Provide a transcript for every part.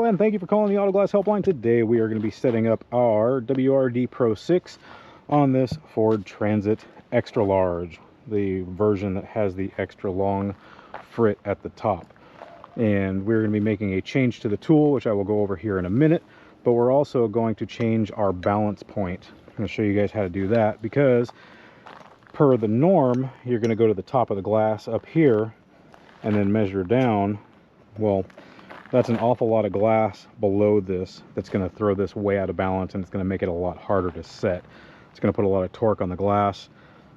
and thank you for calling the Auto Glass Helpline. Today we are going to be setting up our WRD PRO6 on this Ford Transit Extra Large, the version that has the extra long frit at the top. And we're going to be making a change to the tool, which I will go over here in a minute, but we're also going to change our balance point. I'm going to show you guys how to do that, because per the norm, you're going to go to the top of the glass up here and then measure down. Well, that's an awful lot of glass below this that's going to throw this way out of balance, and it's going to make it a lot harder to set. It's going to put a lot of torque on the glass.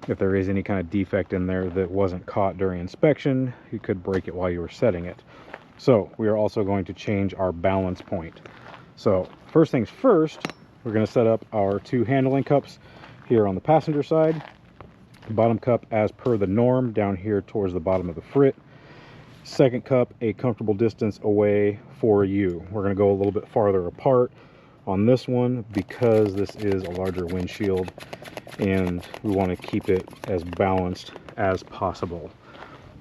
If there is any kind of defect in there that wasn't caught during inspection, you could break it while you were setting it. So we are also going to change our balance point. So first things first, we're going to set up our two handling cups here on the passenger side. The bottom cup as per the norm down here towards the bottom of the frit. Second cup a comfortable distance away for you. We're going to go a little bit farther apart on this one because this is a larger windshield and we want to keep it as balanced as possible.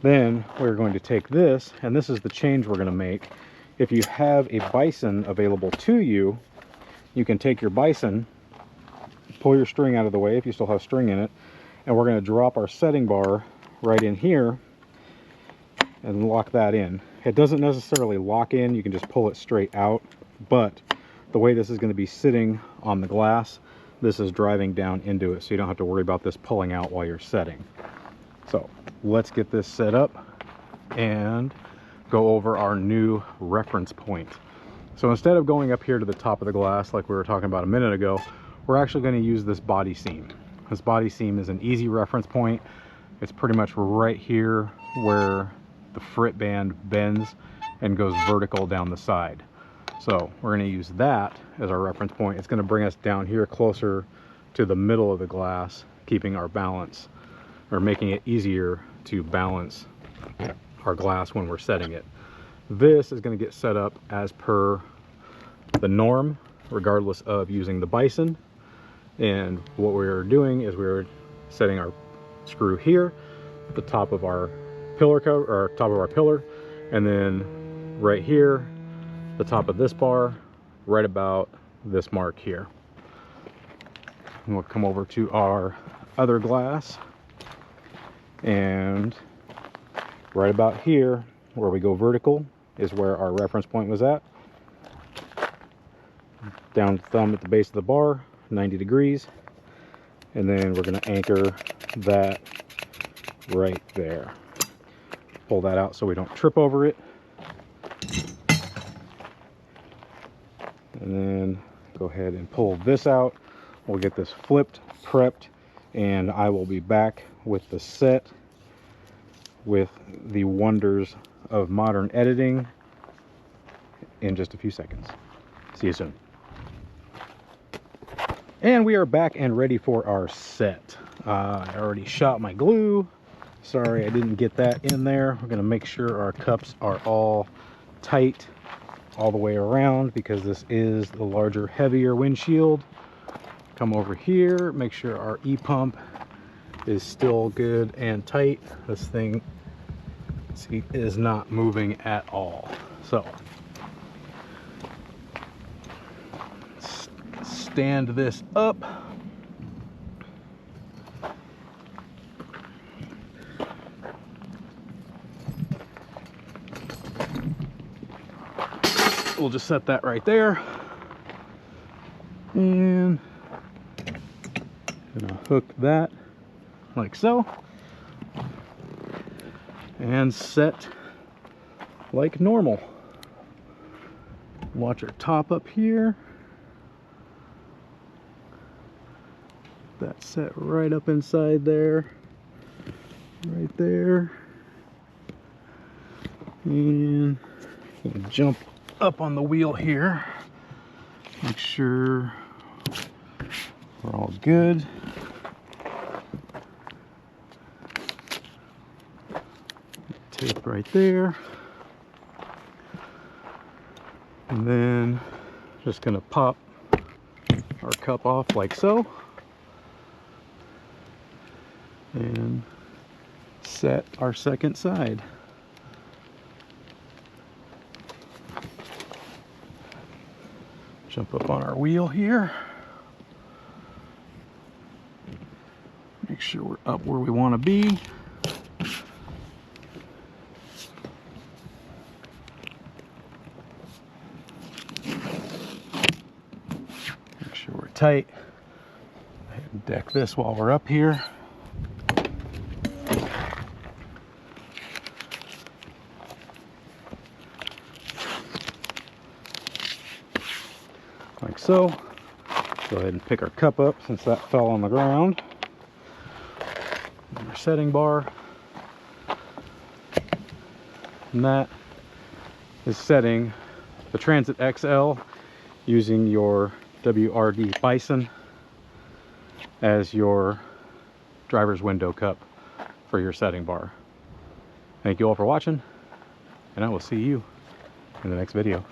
Then we're going to take this, and this is the change we're going to make. If you have a Bison available to you, you can take your Bison, pull your string out of the way if you still have string in it, and we're going to drop our setting bar right in here and lock that in. It doesn't necessarily lock in, you can just pull it straight out, but the way this is going to be sitting on the glass, this is driving down into it, so you don't have to worry about this pulling out while you're setting. So let's get this set up and go over our new reference point. So instead of going up here to the top of the glass like we were talking about a minute ago, we're actually going to use this body seam. This body seam is an easy reference point. It's pretty much right here where the frit band bends and goes vertical down the side. So we're going to use that as our reference point. It's going to bring us down here closer to the middle of the glass, keeping our balance, or making it easier to balance our glass when we're setting it. This is going to get set up as per the norm, regardless of using the Bison. And what we're doing is we're setting our screw here at the top of our pillar cover, or top of our pillar, and then right here, the top of this bar, right about this mark here. And we'll come over to our other glass, and right about here where we go vertical is where our reference point was at. Down thumb at the base of the bar, 90 degrees, and then we're going to anchor that right there. Pull that out so we don't trip over it, and then go ahead and pull this out. We'll get this flipped, prepped, and I will be back with the set with the wonders of modern editing in just a few seconds. See you soon. And we are back and ready for our set. I already shot my glue. Sorry I didn't get that in there. We're going to make sure our cups are all tight all the way around because this is the larger, heavier windshield. Come over here, make sure our E-pump is still good and tight. This thing, see, is not moving at all. So stand this up. We'll just set that right there, and gonna hook that like so, and set like normal. Watch our top up here. That's set right up inside there, right there, and jump up on the wheel here, make sure we're all good. Tape right there, and then just gonna pop our cup off like so and set our second side. Jump up on our wheel here. Make sure we're up where we want to be. Make sure we're tight. Deck this while we're up here. Like so. Go ahead and pick our cup up since that fell on the ground. And our setting bar. And that is setting the Transit XL using your WRD Bison as your driver's window cup for your setting bar. Thank you all for watching, and I will see you in the next video.